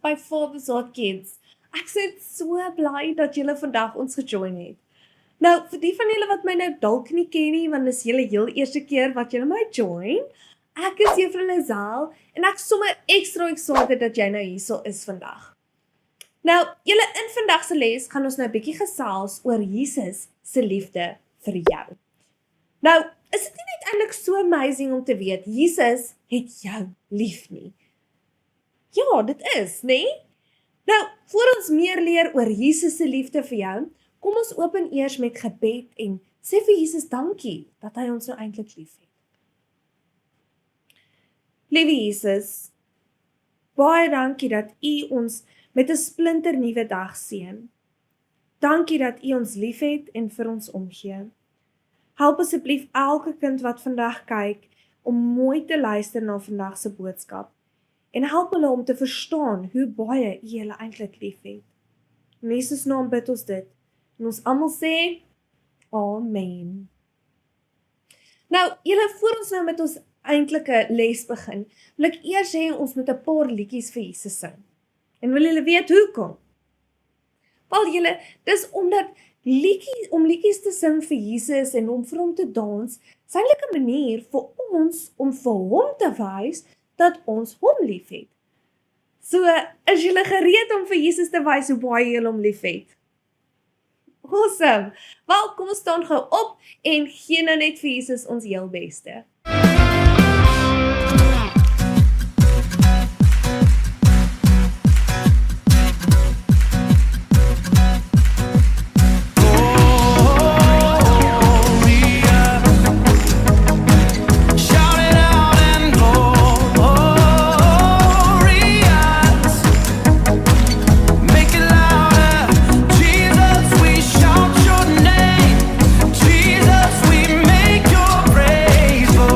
by Father's Heart Kids. Ek is so bly dat julle vandag ons gejoin het. Nou, vir die van julle wat my nou dalk nie ken nie, want dis julle heel eerste keer wat julle my join, ek is Juffrou Lazel en ek is sommer extra excited dat jy nou hierso is vandag. Nou, julle in vandag se les gaan ons nou 'n bietjie gesels oor Jesus se liefde vir jou. Nou, is dit nie net eintlik so amazing om te weet, Jesus het jou lief nie? Ja, dit is, nê? Nou, voor ons meer leer oor Jesus se liefde vir jou, kom ons open eers met gebed en sê vir Jesus dankie dat hy ons nou eintlik lief het. Liewe Jesus, baie dankie dat U ons met 'n splinter nuwe dag seën. Dankie dat U ons liefhet en vir ons omgee. Help asseblief elke kind wat vandag kyk om mooi te luister na vandag se boodskap en help hulle om te verstaan hoe baie U hulle eintlik liefhet. In Jesus naam bid ons dit en ons almal sê Amen. Nou, julle voor ons nou met ons eintlike les begin, wil ek eers hê ons moet 'n paar liedjies vir Jesus sing. En wil julle weet hoekom? Wel julle, dis omdat om liedjies te sing vir Jesus en om vir hom te dans, is eintlik 'n manier vir ons om vir hom te wys dat ons hom liefhet. So, is julle gereed om vir Jesus te wys hoe baie julle hom liefhet? Awesome! Wel, kom ons staan gou op en gee nou net vir Jesus ons heel beste. Jesus, we make your praise.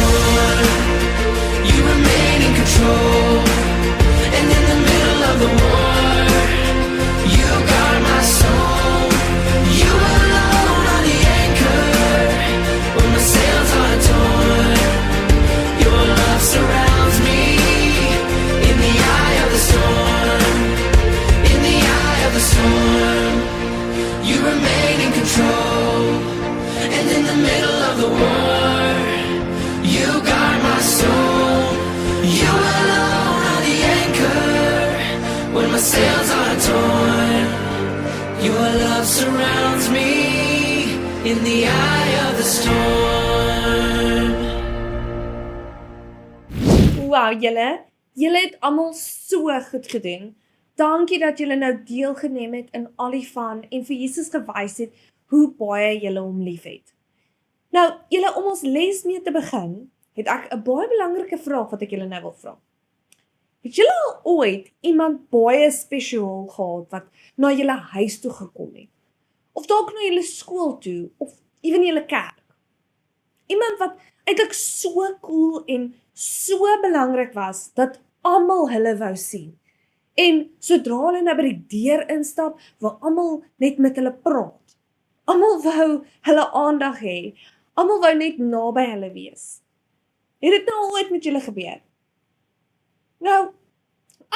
storm, you remain in control. And in the middle of the war, you guard my soul. You alone are the anchor when my sails are torn. Your love surrounds me in the eye of the storm. In the eye of the storm, you remain in control. And in the middle of the war, you guard my soul. You alone are the anchor when my sails are torn. Your love surrounds me in the eye of the storm. Wow, julle het almal so goed gedoen. Dankie dat julle nou deelgeneem het in al die van en vir Jesus gewys het hoe baie julle hom liefhet. Nou, julle om ons les mee te begin, het ek 'n baie belangrike vraag wat ek julle nou wil vra. Het julle al ooit iemand baie spesiaal gehad wat na julle huis toe gekom het? Of dalk na julle skool toe, of ewen julle kerk? Iemand wat eintlik so cool en so belangrik was, dat almal hulle wou sien. En sodra hulle nou by die deur instap, wou almal net met hulle praat. Almal wou hulle aandag hê. Almal wou net naby hulle wees. Het dit nou ooit met julle gebeur? Nou,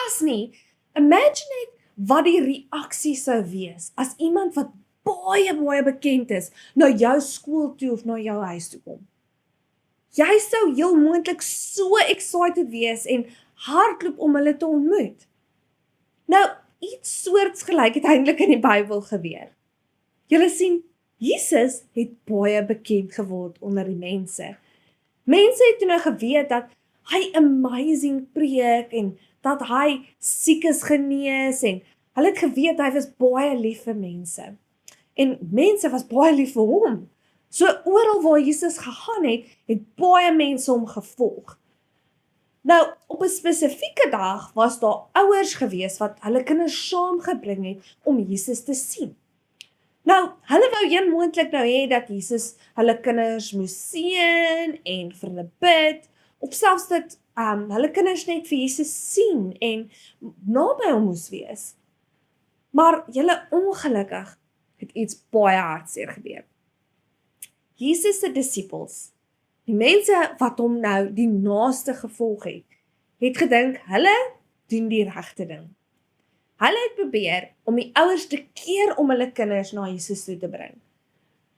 as nie, imagine net wat die reaksie sou wees as iemand wat baie bekend is na jou skool toe of na jou huis toe kom. Jy sou heel moontlik so excited wees en hardloop om hulle te ontmoet. Nou, iets soortgelyk het eintlik in die Bybel gebeur. Julle sien, Jesus het baie bekend geword onder die mense. Mense het toe nou geweet dat hy amazing preek en dat hy siekes genees en hulle het geweet hy was baie lief vir mense. En mense was baie lief vir hom. So oral waar Jesus gegaan het, het baie mense hom gevolg. Nou, op 'n spesifieke dag was daar ouers gewees wat hulle kinders saamgebring het om Jesus te sien. Nou, hulle wou een moontlik nou hê dat Jesus hulle kinders moes seën en vir hulle bid, of selfs dat hulle kinders net vir Jesus sien en naby hom moes wees. Maar julle ongelukkig het iets baie hartseer gebeur. Jesus se disippels, die mense wat hom nou die naaste gevolg het gedink hulle doen die regte ding. Hulle het probeer om die ouers te keer om hulle kinders na Jesus toe te bring.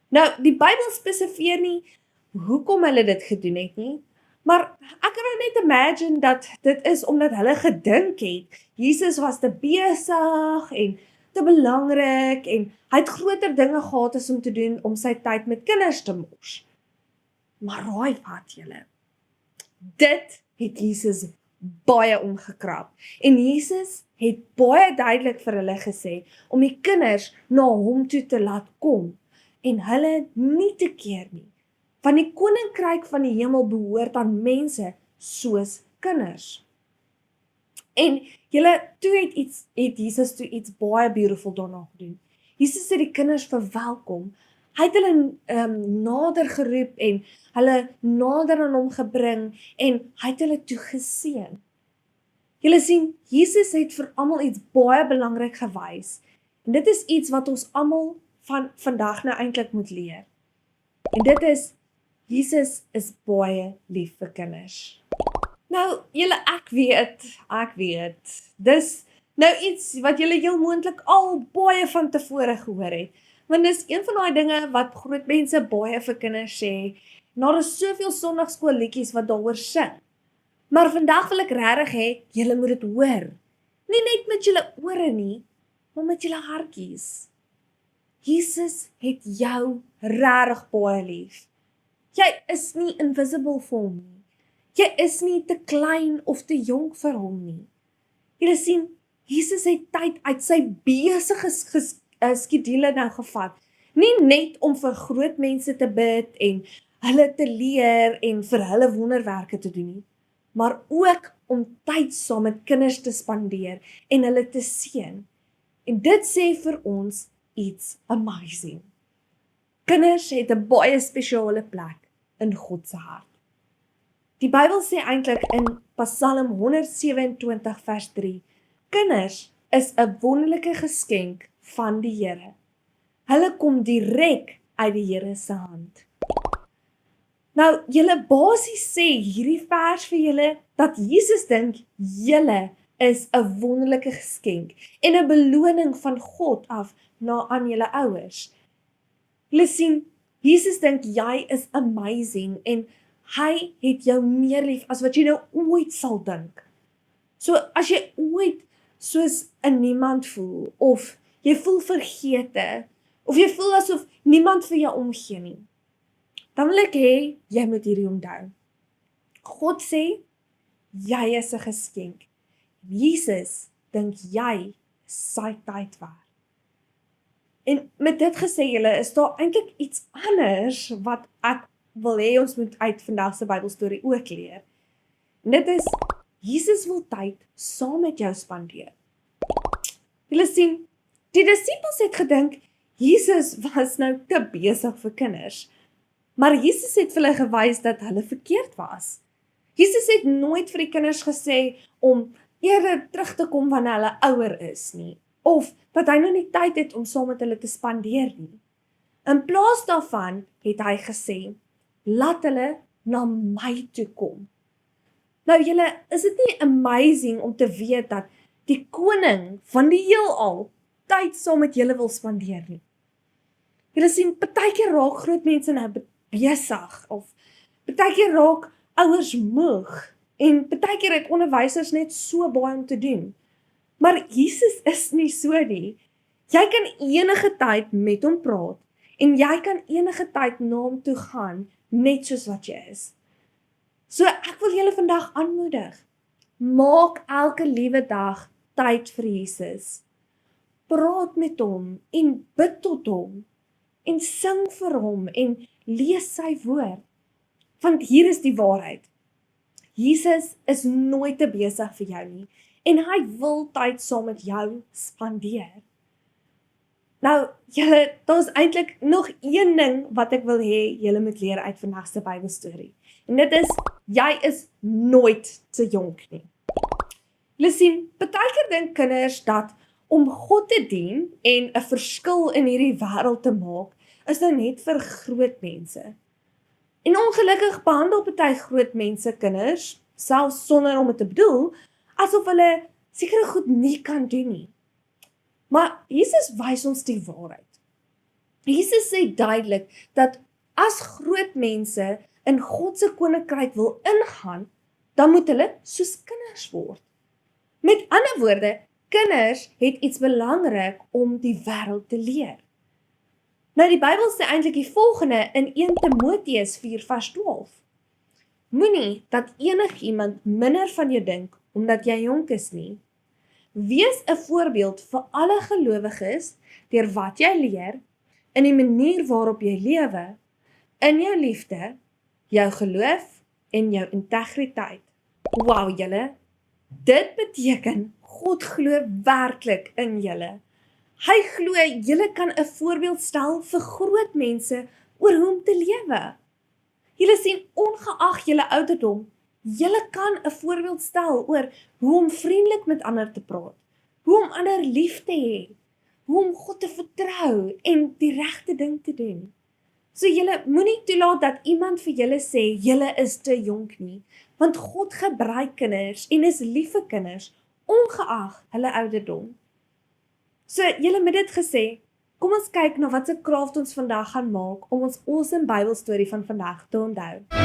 Nou, die Bybel spesifieer nie hoekom hulle dit gedoen het nie, maar ek kan nou net imagine dat dit is omdat hulle gedink het, Jesus was te besig en te belangrik en hy het groter dinge gehad as om te doen om sy tyd met kinders te mors. Maar raai wat julle? Dit het Jesus baie omgekrap. En Jesus het baie duidelik vir hulle gesê om die kinders na hom toe te laat kom en hulle nie te keer nie. Want die koninkryk van die hemel behoort aan mense soos kinders. En toe het Jesus toe iets baie beautiful daarna gedoen. Jesus het die kinders verwelkom. Hy het hulle nader geroep en hulle nader aan hom gebring en hy het hulle toe geseën. Julle sien, Jesus het vir almal iets baie belangrik gewys. En dit is iets wat ons almal van vandag nou eintlik moet leer. En dit is, Jesus is baie lief vir kinders. Nou, julle, ek weet, dis nou iets wat julle heel moontlik al baie van tevore gehoor het, want dis een van daai dinge wat groot mense baie vir kinders sê, daar is soveel sonndagskoolliedjies wat daaroor sing, maar vandag wil ek regtig hê, julle moet dit hoor, nie net met julle ore nie, maar met julle hartjies. Jesus het jou regtig baie lief. Jy is nie invisible vir hom nie. Jy is nie te klein of te jonk vir hom nie. Julle sien, Jesus het tyd uit sy besige skedule nou gevat. Nie net om vir groot mense te bid en hulle te leer en vir hulle wonderwerke te doen nie, maar ook om tyd saam met kinders te spandeer en hulle te seën. En dit sê vir ons iets amazing. Kinders het 'n baie spesiale plek in God se hart. Die Bybel sê eintlik in Psalm 127 vers 3, kinders is 'n wonderlike geskenk van die Here. Hulle kom direk uit die Here se hand. Nou, julle basies sê hierdie vers vir julle dat Jesus dink julle is 'n wonderlike geskenk en 'n beloning van God af aan julle ouers. Julle sien, Jesus dink jy is amazing en hy het jou meer lief as wat jy nou ooit sal dink. So as jy ooit soos 'n niemand voel, of jy voel vergete, of jy voel asof niemand vir jou omgee nie, dan wil ek hê, jy moet hierdie onthou. God sê, jy is 'n geskenk. Jesus dink jy is sy tyd werd. En met dit gesê julle, is daar eintlik iets anders wat ek wil hê ons moet uit vandag se Bybelstorie ook leer. En dit is, Jesus wil tyd saam met jou spandeer. Julle sien, die disippels het gedink, Jesus was nou te besig vir kinders. Maar Jesus het vir hulle gewys dat hulle verkeerd was. Jesus het nooit vir die kinders gesê om eerder terug te kom wanneer hulle ouer is nie, of dat hy nou nie tyd het om saam met hulle te spandeer nie. In plaas daarvan het hy gesê, laat hulle na my toe kom. Nou julle, is dit nie amazing om te weet dat die koning van die heelal tyd saam met julle wil spandeer nie? Julle sien, partykeer raak groot mense nou besig, of partykeer raak ouers moeg, en partykeer het onderwysers net so baie om te doen. Maar Jesus is nie so nie. Jy kan enige tyd met hom praat, en jy kan enige tyd na hom toe gaan, net soos wat jy is. So ek wil julle vandag aanmoedig, maak elke liewe dag tyd vir Jesus. Praat met hom, en bid tot hom, en sing vir hom, en lees sy woord. Want hier is die waarheid. Jesus is nooit te besig vir jou nie, en hy wil tyd saam met jou spandeer. Nou, julle, daar is eintlik nog een ding wat ek wil hê julle moet leer uit vandag se Bybelstorie. En dit is, jy is nooit te jonk nie. Julle sien, partykeer dink kinders dat om God te dien en 'n verskil in hierdie wêreld te maak, is nou net vir groot mense. En ongelukkig behandel party groot mense kinders, selfs sonder om dit te bedoel, asof hulle sekere goed nie kan doen nie. Maar Jesus wys ons die waarheid. Jesus sê duidelik dat as groot mense in God se koninkryk wil ingaan, dan moet hulle soos kinders word. Met ander woorde, kinders het iets belangrik om die wêreld te leer. Nou die Bybel sê eintlik die volgende in 1 Timoteus 4 vers 12. Moenie dat enigiemand minder van jou dink, omdat jy jonk is nie. Wees 'n voorbeeld vir alle gelowiges, deur wat jy leer, in die manier waarop jy lewe, in jou liefde, jou geloof en jou integriteit. Wow julle, dit beteken, God glo werklik in julle. Hy glo julle kan 'n voorbeeld stel vir groot mense oor hoe om te lewe. Julle sien, ongeag julle ouderdom, julle kan 'n voorbeeld stel oor hoe om vriendelik met ander te praat, hoe om ander lief te hê, hoe om God te vertrou en die regte ding te doen. So julle moenie toelaat dat iemand vir julle sê julle is te jonk nie, want God gebruik kinders en is lief vir kinders, ongeag hulle ouderdom. So julle met dit gesê, kom ons kyk na wat se kraft ons vandag gaan maak om ons awesome Bybelstorie van vandag te onthou.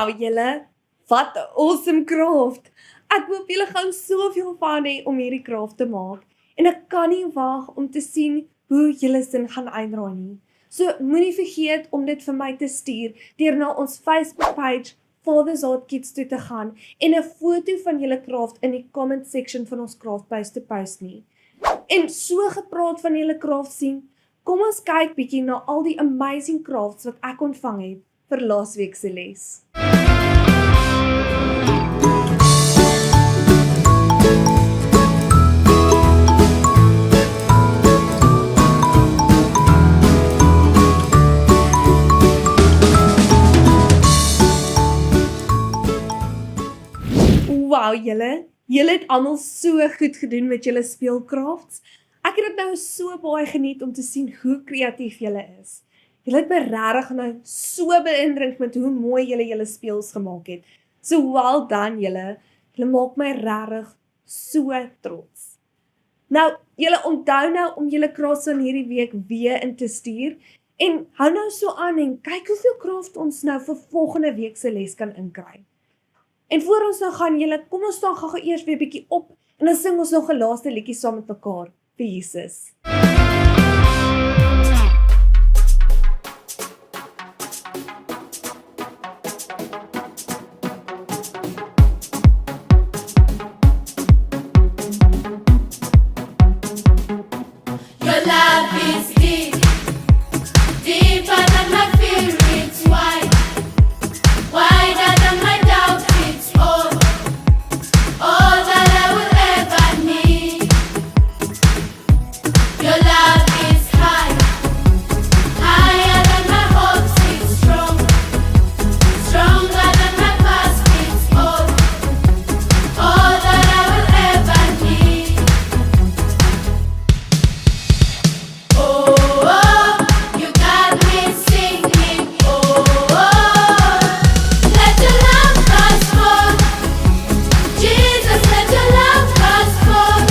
Wow, julle, wat 'n awesome craft. Ek hoop julle gaan soveel van hê om hierdie craft te maak. En ek kan nie wag om te sien hoe julle sin gaan uitdraai nie. So moenie vergeet om dit vir my te stuur deur na ons Facebook page Father's Heart Kids toe te gaan en 'n foto van julle craft in die comment section van ons craft page te post nie. En so gepraat van julle craft sien, kom ons kyk bietjie na al die amazing crafts wat ek ontvang het vir laasweek se les. Wow, julle het almal so goed gedoen met julle speelcrafts. Ek het dit nou so baie geniet om te sien hoe kreatief julle is. Julle het my regtig nou so beïndruk met hoe mooi julle speels gemaak het. So well done julle. Julle maak my regtig so trots. Nou, julle onthou nou om julle crafts van hierdie week weer in te stuur en hou nou so aan en kyk hoeveel craft ons nou vir volgende week se les kan inkry. En voor ons nou gaan julle, kom ons staan gou eers weer bietjie op en dan sing ons nog 'n laaste liedjie saam met mekaar vir Jesus. Your love is deep, deeper than my fear, it's wide, wider than my doubt, it's all that I will ever need. Your love is high, higher than my hopes, it's strong, stronger than my past, it's all that I will ever need. You got me singing. Let your love transform. Jesus, let your love transform.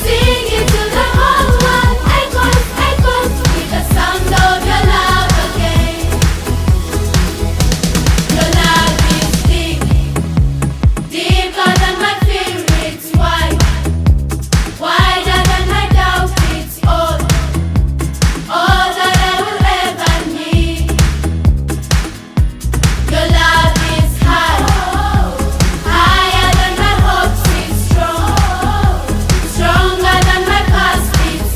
Sing it to the whole world. Echoes, echoes, with the sound of your love again. Your love is deep, deeper than my fear. It's wide, wider than my doubt. It's all that I will ever need. Your love is high, higher than my hopes, it's strong, stronger than my past, it's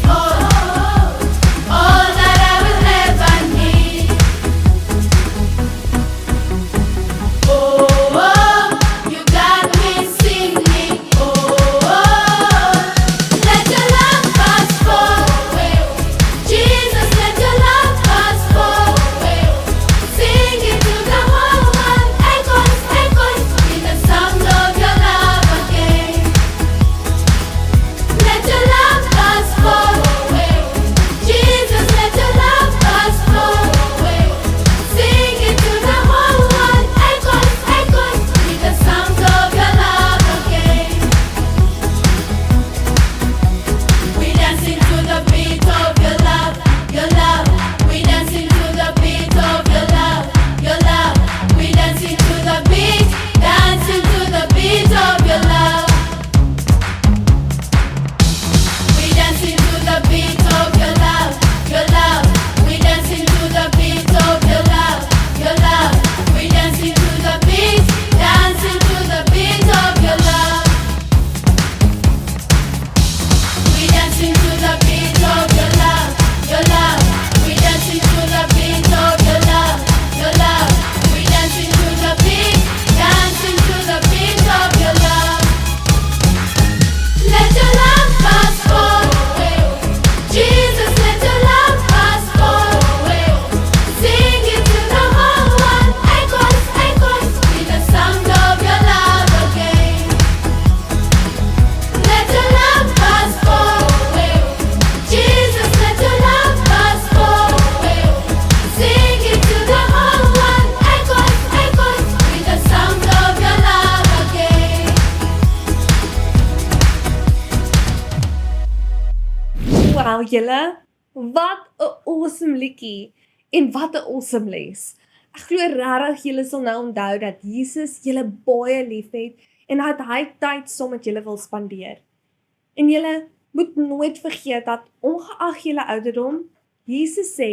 all that I will ever need. You got me singing. Let your love transform. Jesus, let your love transform. Sing it to the whole world. Echoes, echoes, with the sound of your love again. Let your love transform. Jesus, let your love transform. Sing it to the whole world. Echoes, echoes, with the sound of your love again. We dancing to the beat of your love, your love. We dancing to the beat of your love, your love. We dancing to the beat, dancing to the beat of your love. We dancing to the beat of your love, your love. We dancing to the beat of your love, your love. We dancing to the beat, dancing to the beat of your love. We dancing to the beat of your love, your love. We dancing to the beat of your love, your love. We dancing to the beat, dancing to the beat of your love. Let your love transform. Jesus, let your love transform. Sing it to the whole world. Echoes, echoes, with the sound of your love again. Let your love transform. Jesus, let your love transform. Sing it to the whole world. Echoes, echoes, with the sound of your love again. Wow, julle, wat 'n awesome liedjie en wat 'n awesome les. Ek glo regtig julle sal nou onthou dat Jesus julle baie liefhet en dat hy tyd saam met julle wil spandeer. En julle moet nooit vergeet dat ongeag julle ouderdom, Jesus sê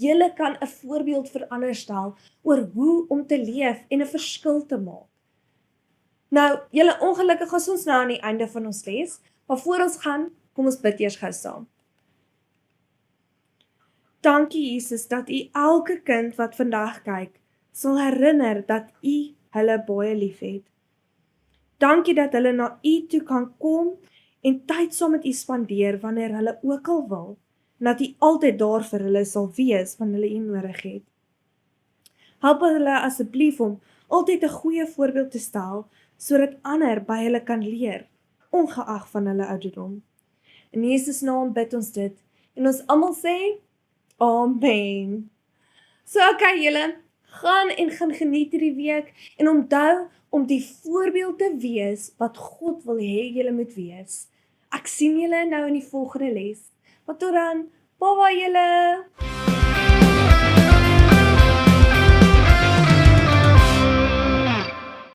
julle kan 'n voorbeeld vir ander stel oor hoe om te leef en 'n verskil te maak. Nou, julle ongelukkig is ons nou aan die einde van ons les, maar voor ons gaan, kom ons bid eers gou saam. Dankie Jesus dat U elke kind wat vandag kyk, sal herinner dat U hulle baie liefhet. Dankie dat hulle na U toe kan kom en tyd saam met U spandeer wanneer hulle ook al wil, en dat U altyd daar vir hulle sal wees wanneer hulle U nodig het. Help hulle asseblief om altyd 'n goeie voorbeeld te stel, sodat ander by hulle kan leer, ongeag van hulle ouderdom. In Jesus naam bid ons dit, en ons almal sê, Amen. So okay julle, gaan geniet hierdie week, en onthou om die voorbeeld te wees wat God wil hê julle moet wees. Ek sien julle nou in die volgende les. Maar tot dan, bye bye julle!